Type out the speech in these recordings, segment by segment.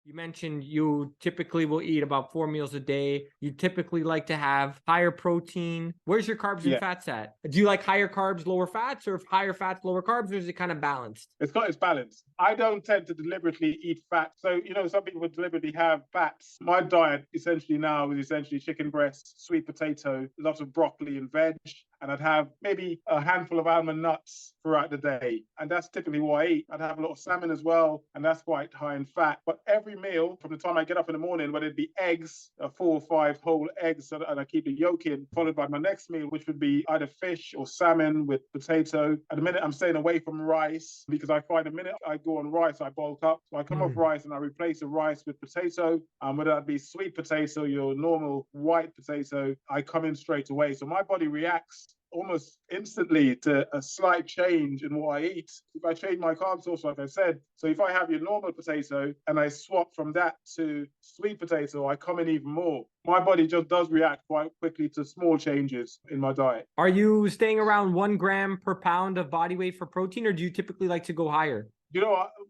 You mentioned you typically will eat about 4 meals a day. You typically like to have higher protein. Where's your carbs and Yeah, fats at? Do you like higher carbs, lower fats, or higher fats, lower carbs, or is it kind of balanced? it's got its balance. I don't tend to deliberately eat fat. So, some people deliberately have fats. My diet essentially now is essentially chicken breast, sweet potato, lots of broccoli and veg. And I'd have maybe a handful of almond nuts throughout the day. And that's typically what I eat. I'd have a lot of salmon as well, and that's quite high in fat. But every meal, from the time I get up in the morning, whether it be eggs, 4 or 5 whole eggs, and I keep the yolk in, followed by my next meal, which would be either fish or salmon with potato. At the minute, I'm staying away from rice because I find the minute I go on rice, I bulk up. So I come off rice and I replace the rice with potato. Whether that be sweet potato, your normal white potato, I come in straight away. So my body reacts almost instantly to a slight change in what I eat. If I change my carb source, like I said, so if I have your normal potato and I swap from that to sweet potato, I come in even more. My body just does react quite quickly to small changes in my diet. Are you staying around 1 gram per pound of body weight for protein, or do you typically like to go higher?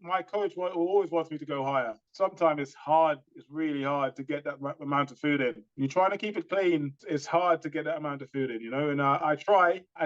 My coach always wants me to go higher. Sometimes it's really hard to get that amount of food in. You're trying to keep it clean, it's hard to get that amount of food in, and I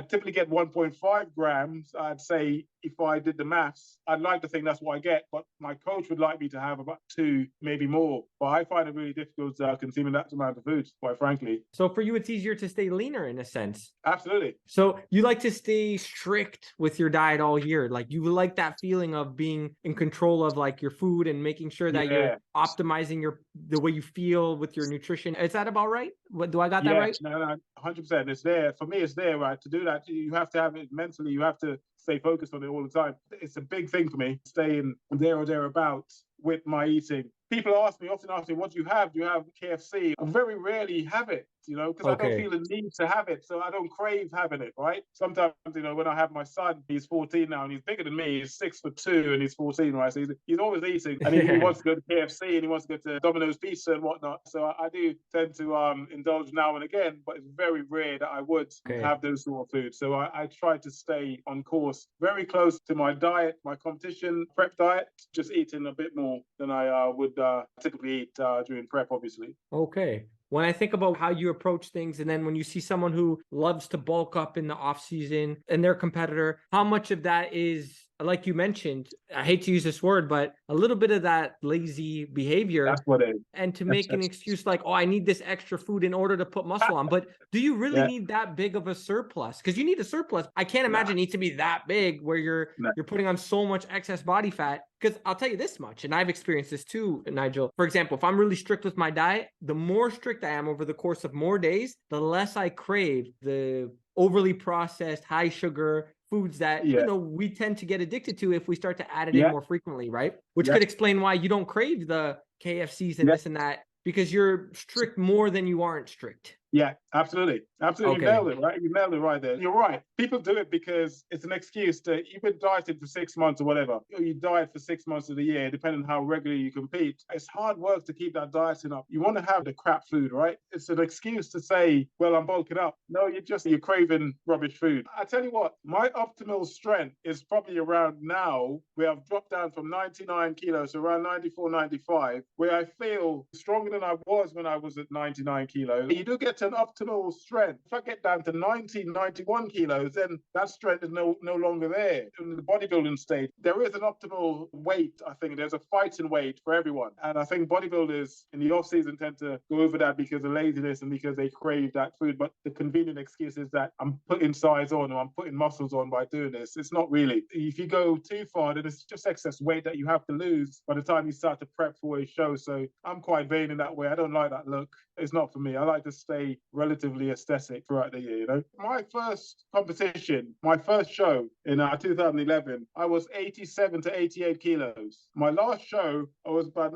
typically get 1.5 grams. I'd say if I did the maths, I'd like to think that's what I get, but my coach would like me to have about 2, maybe more. But I find it really difficult consuming that amount of food, quite frankly. So for you, it's easier to stay leaner in a sense. Absolutely. So you like to stay strict with your diet all year. Like you like that feeling of being in control of like your food and making sure that you're optimizing the way you feel with your nutrition. Is that about right? Do I got that right? No, 100%. It's there. For me, it's there, right? To do that, you have to have it mentally. You have to stay focused on it all the time. It's a big thing for me, staying there or thereabouts with my eating. People often ask me, what do you have? Do you have KFC? I very rarely have it, because I don't feel the need to have it. So I don't crave having it, right? Sometimes, when I have my son, he's 14 now and he's bigger than me. He's 6'2" and he's 14, right? So he's always eating, and he wants to go to KFC and he wants to go to Domino's Pizza and whatnot. So I do tend to indulge now and again, but it's very rare that I would have those sort of foods. So I try to stay on course, very close to my diet, my competition prep diet, just eating a bit more than I would typically eat during prep, obviously. Okay. When I think about how you approach things, and then when you see someone who loves to bulk up in the off season and their competitor, how much of that is, like you mentioned, I hate to use this word, but a little bit of that lazy behavior. That's what it is. And to make an excuse like, oh, I need this extra food in order to put muscle on. But do you really need that big of a surplus? Because you need a surplus. I can't imagine it needs to be that big where you're putting on so much excess body fat. Because I'll tell you this much, and I've experienced this too, Nigel. For example, if I'm really strict with my diet, the more strict I am over the course of more days, the less I crave the overly processed, high sugar foods that, we tend to get addicted to if we start to add it in more frequently, right? Which could explain why you don't crave the KFCs and this and that, because you're strict more than you aren't strict. Yeah, absolutely. Absolutely. You nailed it, right? You nailed it right there. You're right. People do it because it's an excuse to, you've been dieting for 6 months or whatever. You diet for 6 months of the year, depending on how regularly you compete. It's hard work to keep that dieting up. You want to have the crap food, right? It's an excuse to say, well, I'm bulking up. No, you're craving rubbish food. I tell you what, my optimal strength is probably around now, where I've dropped down from 99 kilos to around 94, 95, where I feel stronger than I was when I was at 99 kilos. You do get to an optimal strength. If I get down to 90, 91 kilos, then that strength is no longer there. In the bodybuilding stage, there is an optimal weight, I think. There's a fighting weight for everyone. And I think bodybuilders in the off-season tend to go over that because of laziness and because they crave that food. But the convenient excuse is that I'm putting size on or I'm putting muscles on by doing this. It's not really. If you go too far, then it's just excess weight that you have to lose by the time you start to prep for a show. So I'm quite vain in that way. I don't like that look. It's not for me. I like to stay relatively aesthetic throughout the year, My first competition, my first show in 2011, I was 87 to 88 kilos. My last show, I was about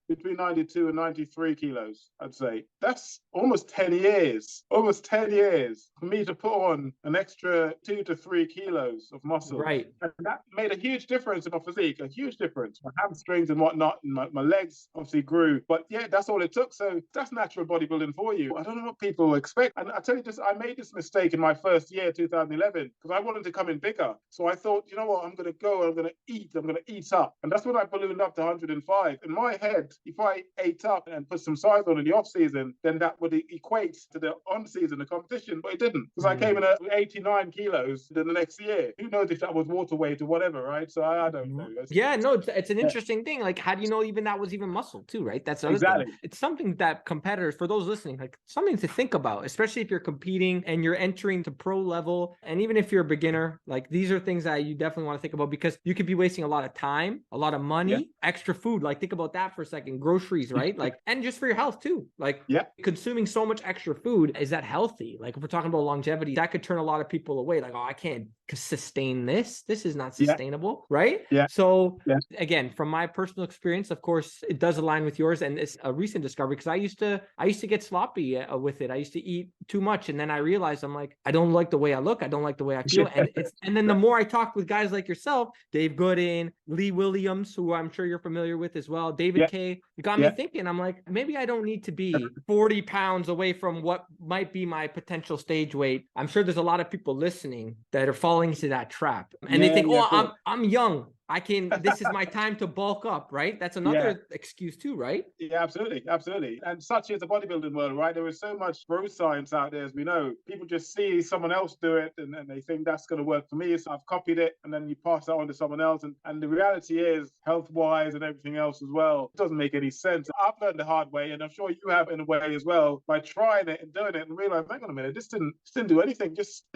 between 92 and 93 kilos, I'd say. That's almost 10 years for me to put on an extra 2 to 3 kilos of muscle. Right. And that made a huge difference in my physique, a huge difference. My hamstrings and whatnot, and my legs obviously grew. But yeah, that's all it took. So that's natural bodybuilding for you. I don't know what people expect. And I tell you this, I made this mistake in my first year, 2011, because I wanted to come in bigger. So I thought, you know what, I'm going to go, I'm going to eat up. And that's when I ballooned up to 105. In my head, if I ate up and put some size on in the off season, then that would equate to the on season, the competition. But it didn't, because I came in at 89 kilos the next year. Who knows if that was water weight or whatever, right? So I don't know. Yeah, no, it's an interesting thing. Like, how do you know even that was even muscle too, right? That's the other thing. It's something that competitors, for those listening, like something to think about, especially if you're competing and you're entering to pro level. And even if you're a beginner, like these are things that you definitely want to think about, because you could be wasting a lot of time, a lot of money, extra food. Like, think about that for a second. Groceries, right? Like, and just for your health too. Like, consuming so much extra food, is that healthy? Like, if we're talking about longevity, that could turn a lot of people away. Like, oh, I can't sustain this. This is not sustainable, right? So again, from my personal experience, of course, it does align with yours, and it's a recent discovery, because I used to get sloppy with it. I used to eat too much, and then I realized, I'm like, I don't like the way I look. I don't like the way I feel. And then the more I talk with guys like yourself, Dave Gooden, Lee Williams, who I'm sure you're familiar with as well, David K, it got me thinking. I'm like, maybe I don't need to be 40 pounds away from what might be my potential stage weight. I'm sure there's a lot of people listening that are falling into that trap, and they think, oh, I'm young, this is my time to bulk up, right? That's another excuse too, right? Yeah, absolutely. And such is the bodybuilding world, right? There is so much growth science out there, as we know. People just see someone else do it, and they think that's going to work for me, so I've copied it, and then you pass that on to someone else. And the reality is, health-wise and everything else as well, it doesn't make any sense. I've learned the hard way, and I'm sure you have in a way as well, by trying it and doing it and realizing, hang on a minute, this didn't do anything. Just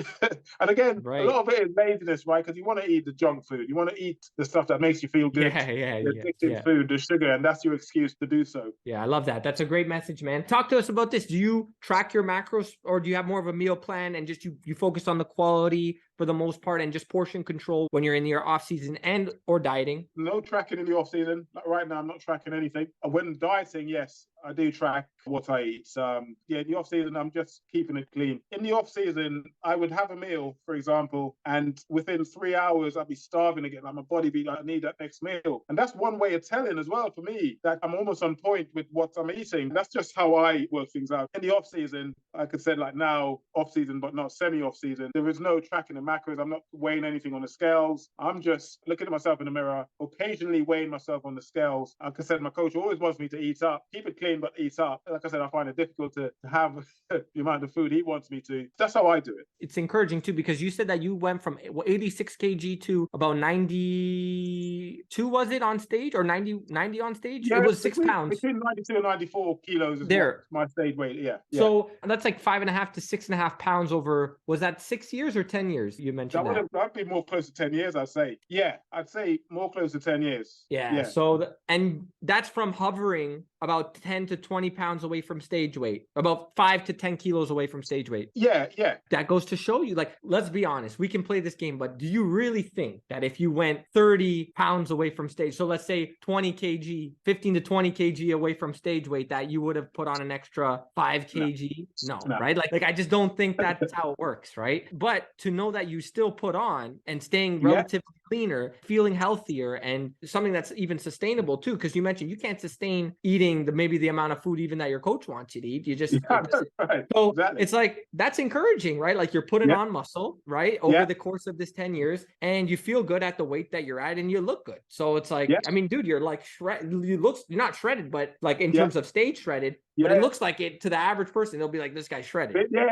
and again, a lot of it is laziness, right? Because you want to eat the junk food. You want to eat the stuff that makes you feel good, the addictive food, the sugar, and that's your excuse to do so. Yeah, I love that. That's a great message, man. Talk to us about this. Do you track your macros, or do you have more of a meal plan and just you focus on the quality for the most part and just portion control when you're in your off season and or dieting? No tracking in the off season. Right now, I'm not tracking anything. When dieting, yes, I do track what I eat. In the off season, I'm just keeping it clean. In the off season, I would have a meal, for example, and within 3 hours, I'd be starving again. I'm a bodybuilder. I need that next meal. And that's one way of telling as well for me that I'm almost on point with what I'm eating. That's just how I work things out. In the off season, I could say like now, off season, but not semi off season. There is no tracking the macros. I'm not weighing anything on the scales. I'm just looking at myself in the mirror, occasionally weighing myself on the scales. Like I said, my coach always wants me to eat up, keep it clean, but eat up. Like I said, I find it difficult to have the amount of food he wants me to. That's how I do it. It's encouraging too, because you said that you went from 86 kg to about 92, was it, on stage, or 90 on stage? Yeah, it was 6 pounds. Between 92 and 94 kilos is my stage weight. Yeah. So that's like 5.5 to 6.5 pounds over, was that 6 years or 10 years? You mentioned that'd be more close to 10 years, I'd say. Yeah, I'd say more close to 10 years. Yeah. So, and that's from hovering about 10 to 20 pounds away from stage weight, about 5 to 10 kilos away from stage weight. Yeah. That goes to show you, like, let's be honest, we can play this game, but do you really think that if you went 30 pounds away from stage, so let's say 20 kg, 15 to 20 kg away from stage weight, that you would have put on an extra 5 kg? No. Right? Like, I just don't think that's how it works, right? But to know that you still put on and staying relatively cleaner, feeling healthier, and something that's even sustainable too, because you mentioned you can't sustain eating maybe the amount of food even that your coach wants you to eat. You just It's like, that's encouraging, right? Like, you're putting on muscle, right, over the course of this 10 years, and you feel good at the weight that you're at, and you look good. So it's like, I mean, dude, you're like you're not shredded, but like in terms of stage shredded. But it looks like it to the average person. They'll be like, this guy's shredded. Yeah,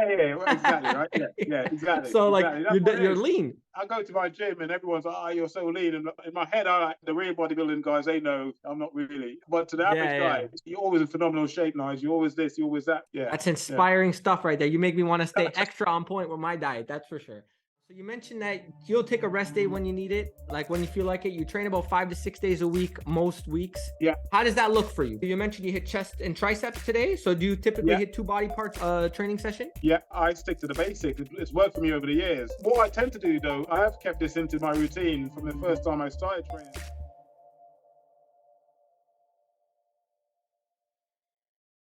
exactly, right? Yeah, exactly. So like, exactly. You're lean. I go to my gym and everyone's like, oh, you're so lean. And in my head, I like the real bodybuilding guys, they know I'm not really. But to the average guy, you're always in phenomenal shape, Nigel. You're always this, you're always that. Yeah. That's inspiring stuff right there. You make me want to stay extra on point with my diet. That's for sure. So you mentioned that you'll take a rest day when you need it, like when you feel like it. You train about 5 to 6 days a week, most weeks. Yeah. How does that look for you? You mentioned you hit chest and triceps today. So do you typically hit 2 body parts training session? Yeah, I stick to the basics. It's worked for me over the years. What I tend to do, though, I have kept this into my routine from the first time I started training.